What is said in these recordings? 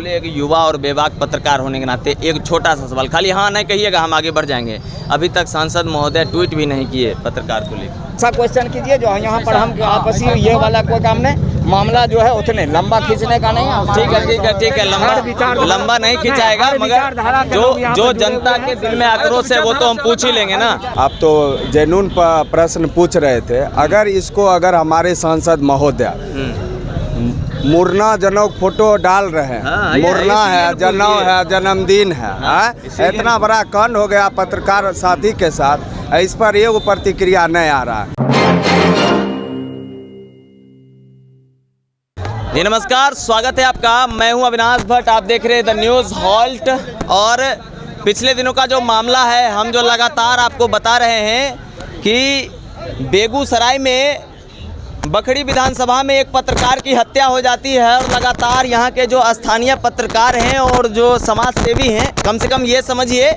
एक युवा और बेबाक पत्रकार होने के नाते एक छोटा सा सवाल, खाली हाँ नहीं कहिएगा, हम आगे बढ़ जाएंगे। अभी तक सांसद महोदय ट्वीट भी नहीं किए पत्रकार को लेकर। ऐसा क्वेश्चन कीजिए जो यहाँ पर हम आपसी ये वाला कोई काम नहीं, मामला जो है उतने लंबा खींचने का नहीं है। ठीक है, लंबा नहीं खिंचाएगा, मगर जो जनता के दिल में आक्रोश है वो तो हम पूछ ही लेंगे ना। आप तो जेन्युइन प्रश्न पूछ रहे थे। अगर हमारे सांसद महोदय मुरना जनेऊ फोटो डाल रहे हैं, मुरना है, जनेऊ है, जन्मदिन है, इतना बड़ा कांड हो गया पत्रकार साथी के साथ, इस पर ये प्रतिक्रिया नहीं आ रहा है। जी नमस्कार, स्वागत है आपका। मैं हूं अविनाश भट्ट, आप देख रहे हैं द न्यूज़ हॉल्ट। और पिछले दिनों का जो मामला है, हम जो लगातार आपको बता रहे हैं कि बेगूसराय में बखरी विधानसभा में एक पत्रकार की हत्या हो जाती है और लगातार यहाँ के जो स्थानीय पत्रकार हैं और जो समाज सेवी हैं, कम से कम ये समझिए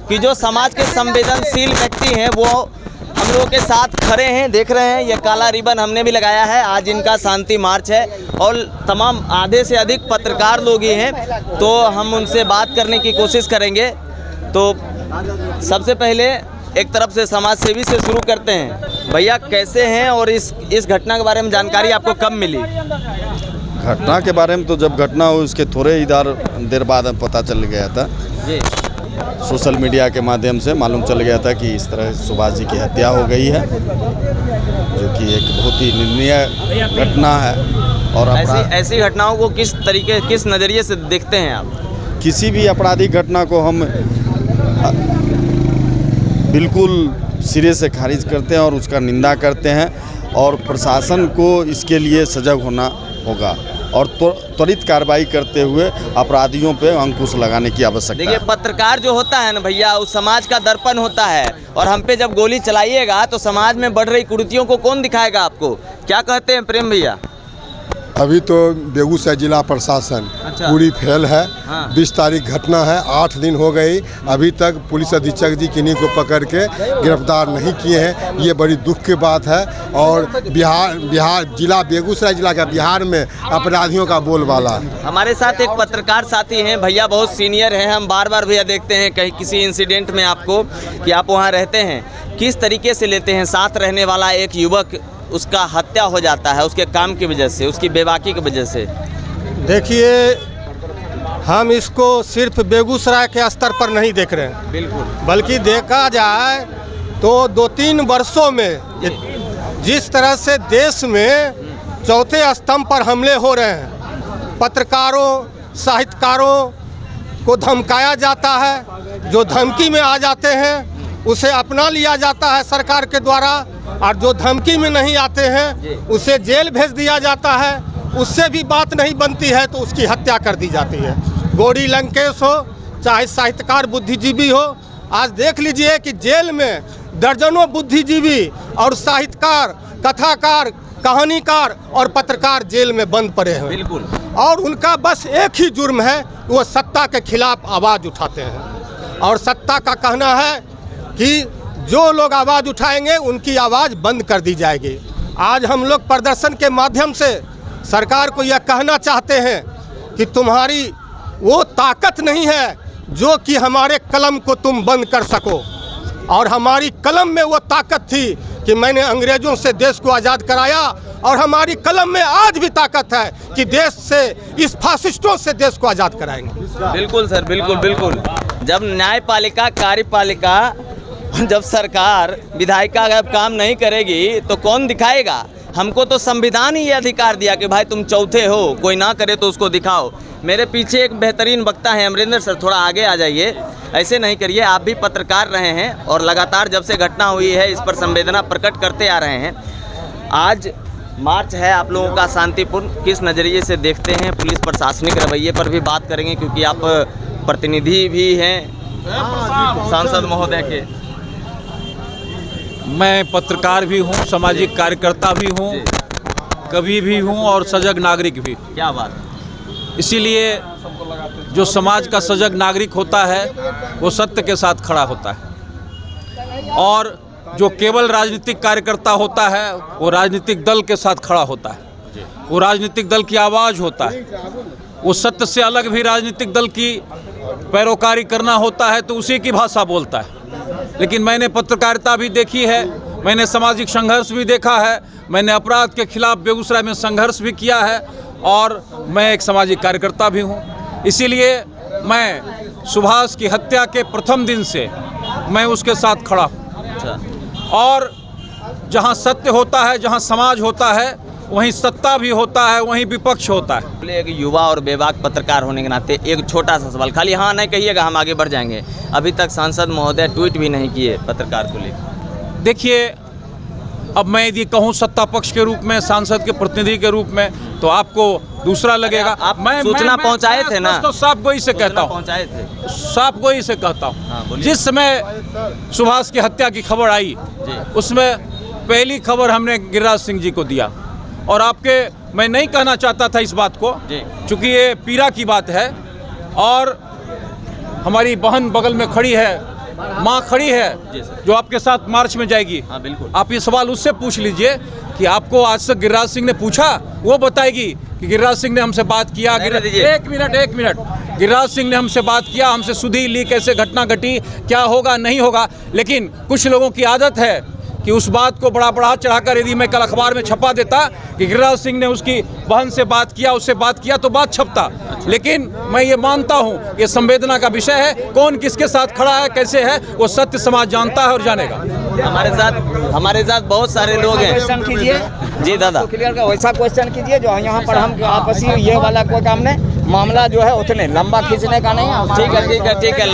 कि जो समाज के संवेदनशील व्यक्ति हैं वो हम लोगों के साथ खड़े हैं। देख रहे हैं ये काला रिबन हमने भी लगाया है, आज इनका शांति मार्च है और तमाम आधे से अधिक पत्रकार लोग ही हैं, तो हम उनसे बात करने की कोशिश करेंगे। तो सबसे पहले एक तरफ से समाज सेवी से शुरू करते हैं। भैया कैसे हैं और इस घटना के बारे में जानकारी आपको कब मिली? घटना के बारे में तो जब घटना हुई उसके थोड़े ही देर बाद पता चल गया था जी। सोशल मीडिया के माध्यम से मालूम चल गया था कि इस तरह सुभाष जी की हत्या हो गई है, जो कि एक बहुत ही निंदनीय घटना है। और ऐसी घटनाओं को किस नज़रिए से देखते हैं आप? किसी भी आपराधिक घटना को हम बिल्कुल सिरे से खारिज करते हैं और उसका निंदा करते हैं, और प्रशासन को इसके लिए सजग होना होगा और त्वरित कार्रवाई करते हुए अपराधियों पे अंकुश लगाने की आवश्यकता है। देखिए, पत्रकार जो होता है ना भैया, उस समाज का दर्पण होता है, और हम पे जब गोली चलाइएगा तो समाज में बढ़ रही कुरीतियों को कौन दिखाएगा आपको? क्या कहते हैं प्रेम भैया? अभी तो बेगूसराय जिला प्रशासन पूरी फेल है। 20 तारीख घटना है, 8 दिन हो गई, अभी तक पुलिस अधीक्षक जी किन्हीं को पकड़ के गिरफ्तार नहीं किए हैं। ये बड़ी दुख की बात है। और बिहार जिला बेगूसराय जिला का बिहार में अपराधियों का बोलबाला। हमारे साथ एक पत्रकार साथी हैं भैया, बहुत सीनियर हैं, हम बार बार भैया देखते हैं कहीं किसी इंसिडेंट में आपको कि आप वहाँ रहते हैं, किस तरीके से लेते हैं? साथ रहने वाला एक युवक, उसका हत्या हो जाता है उसके काम की वजह से, उसकी बेबाकी की वजह से। देखिए, हम इसको सिर्फ बेगूसराय के स्तर पर नहीं देख रहे हैं, बिल्कुल, बल्कि देखा जाए तो 2-3 वर्षों में जिस तरह से देश में चौथे स्तंभ पर हमले हो रहे हैं, पत्रकारों, साहित्यकारों को धमकाया जाता है, जो धमकी में आ जाते हैं उसे अपना लिया जाता है सरकार के द्वारा, और जो धमकी में नहीं आते हैं उसे जेल भेज दिया जाता है। उससे भी बात नहीं बनती है तो उसकी हत्या कर दी जाती है। गौरी लंकेश हो, चाहे साहित्यकार बुद्धिजीवी हो, आज देख लीजिए कि जेल में दर्जनों बुद्धिजीवी और साहित्यकार, कथाकार, कहानीकार और पत्रकार जेल में बंद पड़े हैं। बिल्कुल। और उनका बस एक ही जुर्म है, वो सत्ता के खिलाफ आवाज़ उठाते हैं, और सत्ता का कहना है कि जो लोग आवाज़ उठाएंगे उनकी आवाज़ बंद कर दी जाएगी। आज हम लोग प्रदर्शन के माध्यम से सरकार को यह कहना चाहते हैं कि तुम्हारी वो ताकत नहीं है जो कि हमारे कलम को तुम बंद कर सको, और हमारी कलम में वो ताकत थी कि मैंने अंग्रेज़ों से देश को आज़ाद कराया, और हमारी कलम में आज भी ताकत है कि देश से, इस फासिस्टों से देश को आज़ाद कराएंगे। बिल्कुल सर, बिल्कुल बिल्कुल। जब न्यायपालिका, कार्यपालिका, जब सरकार, विधायिका अगर काम नहीं करेगी तो कौन दिखाएगा? हमको तो संविधान ही ये अधिकार दिया कि भाई तुम चौथे हो, कोई ना करे तो उसको दिखाओ। मेरे पीछे एक बेहतरीन वक्ता है अमरिंदर सर, थोड़ा आगे आ जाइए, ऐसे नहीं करिए, आप भी पत्रकार रहे हैं और लगातार जब से घटना हुई है इस पर संवेदना प्रकट करते आ रहे हैं। आज मार्च है आप लोगों का शांतिपूर्ण, किस नज़रिए से देखते हैं? पुलिस प्रशासनिक रवैये पर भी बात करेंगे क्योंकि आप प्रतिनिधि भी हैं सांसद महोदय के। मैं पत्रकार भी हूँ, सामाजिक कार्यकर्ता भी हूँ, कवि भी हूँ और सजग नागरिक भी। क्या बात। इसीलिए जो समाज का सजग नागरिक होता है वो सत्य के साथ खड़ा होता है, और जो केवल राजनीतिक कार्यकर्ता होता है वो राजनीतिक दल के साथ खड़ा होता है, वो राजनीतिक दल की आवाज़ होता है, वो सत्य से अलग भी राजनीतिक दल की पैरोकारी करना होता है तो उसी की भाषा बोलता है। लेकिन मैंने पत्रकारिता भी देखी है, मैंने सामाजिक संघर्ष भी देखा है, मैंने अपराध के खिलाफ बेगूसराय में संघर्ष भी किया है और मैं एक सामाजिक कार्यकर्ता भी हूँ। इसीलिए मैं सुभाष की हत्या के प्रथम दिन से मैं उसके साथ खड़ा हूँ। और जहाँ सत्य होता है, जहाँ समाज होता है, वहीं सत्ता भी होता है, वहीं विपक्ष होता है। एक युवा और बेबाक पत्रकार होने के नाते एक छोटा सा सवाल, खाली हाँ नहीं कहिएगा, हम आगे बढ़ जाएंगे। अभी तक सांसद महोदय ट्वीट भी नहीं किए पत्रकार को लेकर। देखिए, अब मैं यदि कहूँ सत्ता पक्ष के रूप में, सांसद के प्रतिनिधि के रूप में, तो आपको दूसरा लगेगा। आप सूचना पहुंचाए थे ना? तो साफ गोई से कहता हूँ, पहुंचाए थे, साफ गोई से कहता हाँ, हूँ। जिस समय सुभाष की हत्या की खबर आई, उसमें पहली खबर हमने गिरिराज सिंह जी को दिया। और मैं नहीं कहना चाहता था इस बात को, क्योंकि ये पीड़ा की बात है और हमारी बहन बगल में खड़ी है, माँ खड़ी है जो आपके साथ मार्च में जाएगी। हाँ, बिल्कुल। आप ये सवाल उससे पूछ लीजिए कि आपको आज तक गिरिराज सिंह ने पूछा, वो बताएगी कि गिरिराज सिंह ने हमसे बात किया। एक मिनट, गिरिराज सिंह ने हमसे बात किया, हमसे सुधी ली, कैसे घटना घटी, क्या होगा नहीं होगा। लेकिन कुछ लोगों की आदत है कि उस बात को बढ़ा चढ़ाकर, यदि मैं कल अखबार में छपा देता कि गिरिराज सिंह ने उसकी बहन से बात किया, उससे बात किया, तो बात छपता। लेकिन मैं ये मानता हूँ ये संवेदना का विषय है, कौन किसके साथ खड़ा है, कैसे है, वो सत्य समाज जानता है और जानेगा। हमारे साथ बहुत सारे लोग हैं। क्वेश्चन कीजिए जी दादा, क्लियर का वैसा क्वेश्चन कीजिए जो यहाँ पर हम आपसी ये वाला कोई काम नहीं, मामला जो है उतने लंबा खींचने का नहीं है। ठीक है,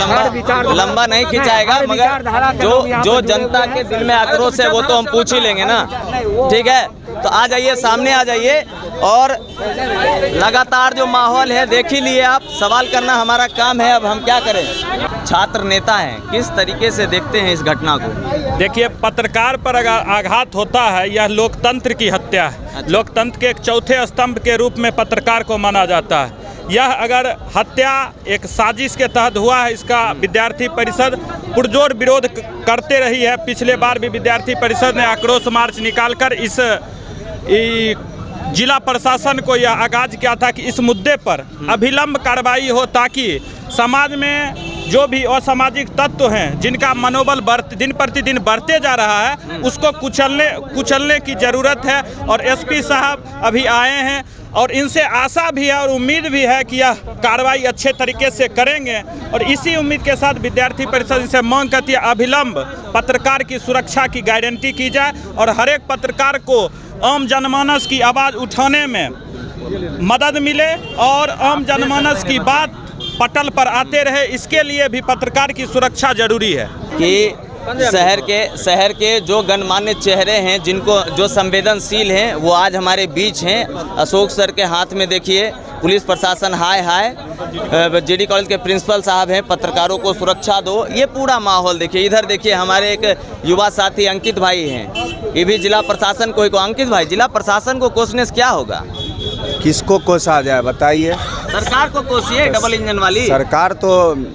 लंबा नहीं खिंचाएगा, मगर जो जनता के दिल में आक्रोश है वो तो हम पूछ ही लेंगे ना। ठीक है, तो आ जाइए, सामने आ जाइए। और लगातार जो माहौल है देख ही लिए आप, सवाल करना हमारा काम है। अब हम क्या करें, छात्र नेता हैं, किस तरीके से देखते हैं इस घटना को? देखिए, पत्रकार पर अगर आघात होता है, यह लोकतंत्र की हत्या है। अच्छा। लोकतंत्र के एक चौथे स्तंभ के रूप में पत्रकार को माना जाता है। यह अगर हत्या एक साजिश के तहत हुआ है, इसका विद्यार्थी परिषद पुरजोर विरोध करते रही है। पिछले बार भी विद्यार्थी परिषद ने आक्रोश मार्च निकालकर इस जिला प्रशासन को यह आगाज किया था कि इस मुद्दे पर अभिलंब कार्रवाई हो, ताकि समाज में जो भी असामाजिक तत्व हैं, जिनका मनोबल दिन प्रतिदिन बढ़ते जा रहा है, उसको कुचलने की ज़रूरत है। और एसपी साहब अभी आए हैं और इनसे आशा भी है और उम्मीद भी है कि यह कार्रवाई अच्छे तरीके से करेंगे। और इसी उम्मीद के साथ विद्यार्थी परिषद इनसे मांग करती है, अभिलंब पत्रकार की सुरक्षा की गारंटी की जाए और हर एक पत्रकार को आम जनमानस की आवाज़ उठाने में मदद मिले और आम जनमानस की बात पटल पर आते रहे। इसके लिए भी पत्रकार की सुरक्षा जरूरी है कि शहर के जो गणमान्य चेहरे हैं, जो संवेदनशील हैं, वो आज हमारे बीच हैं। अशोक सर के हाथ में देखिए पुलिस प्रशासन हाय जेडी कॉलेज के प्रिंसिपल साहब हैं, पत्रकारों को सुरक्षा दो, ये पूरा माहौल देखिए। इधर देखिए हमारे एक युवा साथी अंकित भाई हैं, ये भी जिला प्रशासन को अंकित भाई, जिला प्रशासन को कोसने से क्या होगा? किसको कोसा जाए बताइए? सरकार को कोसिए, डबल इंजन वाली सरकार तो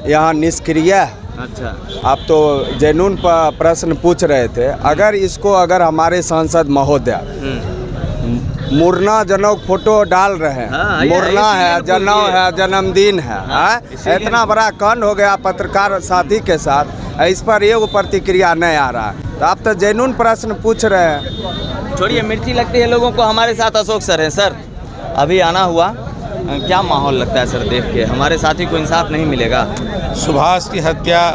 यहाँ निष्क्रिय है। अच्छा, आप तो जेन्युइन प्रश्न पूछ रहे थे। अगर हमारे सांसद महोदय मुरना जनों फोटो डाल रहे हैं, हाँ, मुरना है, जनेऊ है, जन्मदिन है, इतना बड़ा कांड हो गया पत्रकार साथी के साथ, इस पर ये प्रतिक्रिया नहीं आ रहा है। तो आप तो जेन्युइन प्रश्न पूछ रहे हैं। छोड़िए, मिर्ची लगती है लोगों को। हमारे साथ अशोक सर हैं। सर, अभी आना हुआ, क्या माहौल लगता है सर देख के? हमारे साथी को इंसाफ नहीं मिलेगा? सुभाष की हत्या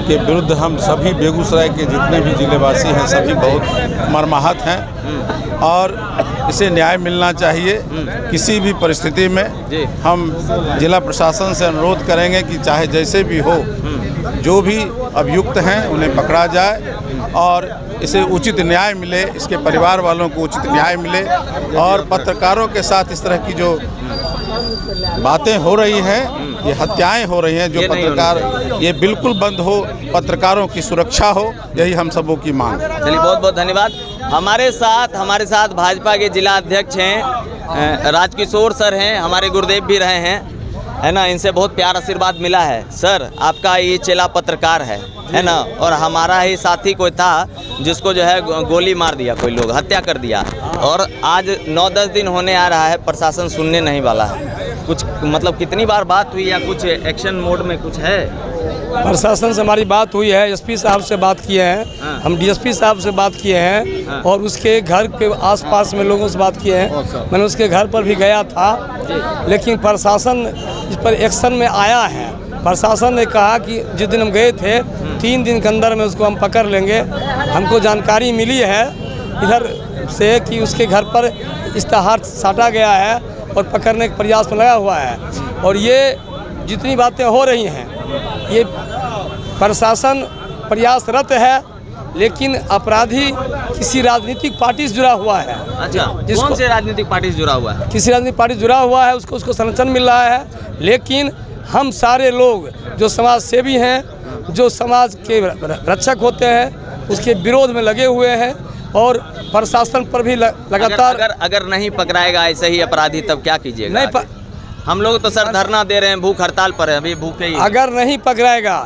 के विरुद्ध हम सभी बेगूसराय के जितने भी जिलेवासी हैं सभी बहुत मर्माहत हैं और इसे न्याय मिलना चाहिए किसी भी परिस्थिति में। हम जिला प्रशासन से अनुरोध करेंगे कि चाहे जैसे भी हो, जो भी अभियुक्त हैं उन्हें पकड़ा जाए और इसे उचित न्याय मिले, इसके परिवार वालों को उचित न्याय मिले। और पत्रकारों के साथ इस तरह की जो बातें हो रही हैं, ये हत्याएं हो रही हैं, जो पत्रकार, ये बिल्कुल बंद हो, पत्रकारों की सुरक्षा हो, यही हम सबों की मांग है। चलिए, बहुत बहुत धन्यवाद। हमारे साथ भाजपा के जिला अध्यक्ष हैं राजकिशोर सर हैं, हमारे गुरुदेव भी रहे हैं। है ना, इनसे बहुत प्यार आशीर्वाद मिला है। सर, आपका ये चेला पत्रकार है ना, और हमारा ही साथी कोई था जिसको जो है गोली मार दिया, कोई लोग हत्या कर दिया, और आज 9-10 दिन होने आ रहा है, प्रशासन सुनने नहीं वाला है। कुछ मतलब कितनी बार बात हुई या कुछ एक्शन मोड में कुछ है? प्रशासन से हमारी बात हुई है, एसपी साहब से बात किए हैं, हम डीएसपी साहब से बात किए हैं, और उसके घर के आसपास में लोगों से बात किए हैं। मैंने उसके घर पर भी गया था, लेकिन प्रशासन इस पर एक्शन में आया है। प्रशासन ने कहा कि जिस दिन हम गए थे 3 दिन के अंदर में उसको हम पकड़ लेंगे। हमको जानकारी मिली है इधर से कि उसके घर पर इश्तहार साटा गया है और पकड़ने के प्रयास में लगा हुआ है। और ये जितनी बातें हो रही हैं, ये प्रशासन प्रयासरत है, लेकिन अपराधी किसी राजनीतिक पार्टी से जुड़ा हुआ है। अच्छा, कौन से राजनीतिक पार्टी से जुड़ा हुआ है? किसी राजनीतिक पार्टी से जुड़ा हुआ है, उसको संरक्षण मिल रहा है। लेकिन हम सारे लोग जो समाज सेवी हैं, जो समाज के रक्षक होते हैं, उसके विरोध में लगे हुए हैं, और प्रशासन पर भी लगातार अगर नहीं पकड़ाएगा ऐसे ही अपराधी, तब क्या कीजिएगा? नहीं हम लोग तो सर धरना दे रहे हैं, भूख हड़ताल पर है, अभी भूखे ही। अगर नहीं पकड़ाएगा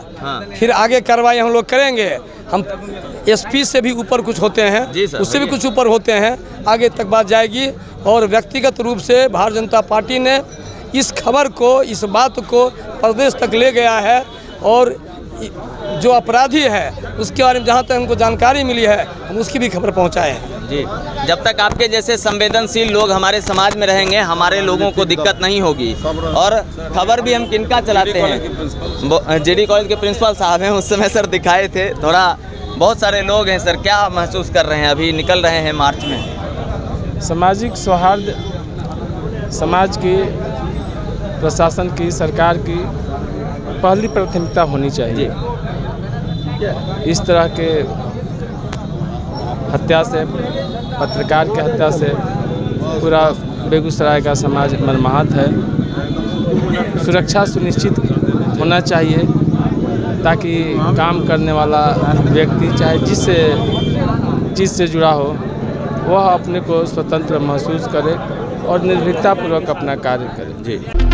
फिर आगे कार्रवाई हम लोग करेंगे। हम एसपी से भी ऊपर कुछ होते हैं, उससे भी कुछ ऊपर होते हैं, आगे तक बात जाएगी। और व्यक्तिगत रूप से भारतीय जनता पार्टी ने इस खबर को, इस बात को प्रदेश तक ले गया है, और जो अपराधी है उसके बारे में जहाँ तक हमको जानकारी मिली है, हम उसकी भी खबर पहुँचाए हैं। जी, जब तक आपके जैसे संवेदनशील लोग हमारे समाज में रहेंगे, हमारे लोगों को दिक्कत नहीं होगी। और खबर भी हम किनका चलाते हैं? जेडी कॉलेज के प्रिंसिपल साहब हैं, उस समय सर दिखाए थे। थोड़ा बहुत सारे लोग हैं सर, क्या महसूस कर रहे हैं? अभी निकल रहे हैं मार्च में। सामाजिक सौहार्द समाज की, प्रशासन की, सरकार की पहली प्राथमिकता होनी चाहिए। इस तरह के हत्या से, पत्रकार के हत्या से पूरा बेगूसराय का समाज मर्माहत है। सुरक्षा सुनिश्चित होना चाहिए ताकि काम करने वाला व्यक्ति, चाहे जिस चीज़ से जुड़ा हो, वह अपने को स्वतंत्र महसूस करे और निर्भीकतापूर्वक अपना कार्य करे। जी।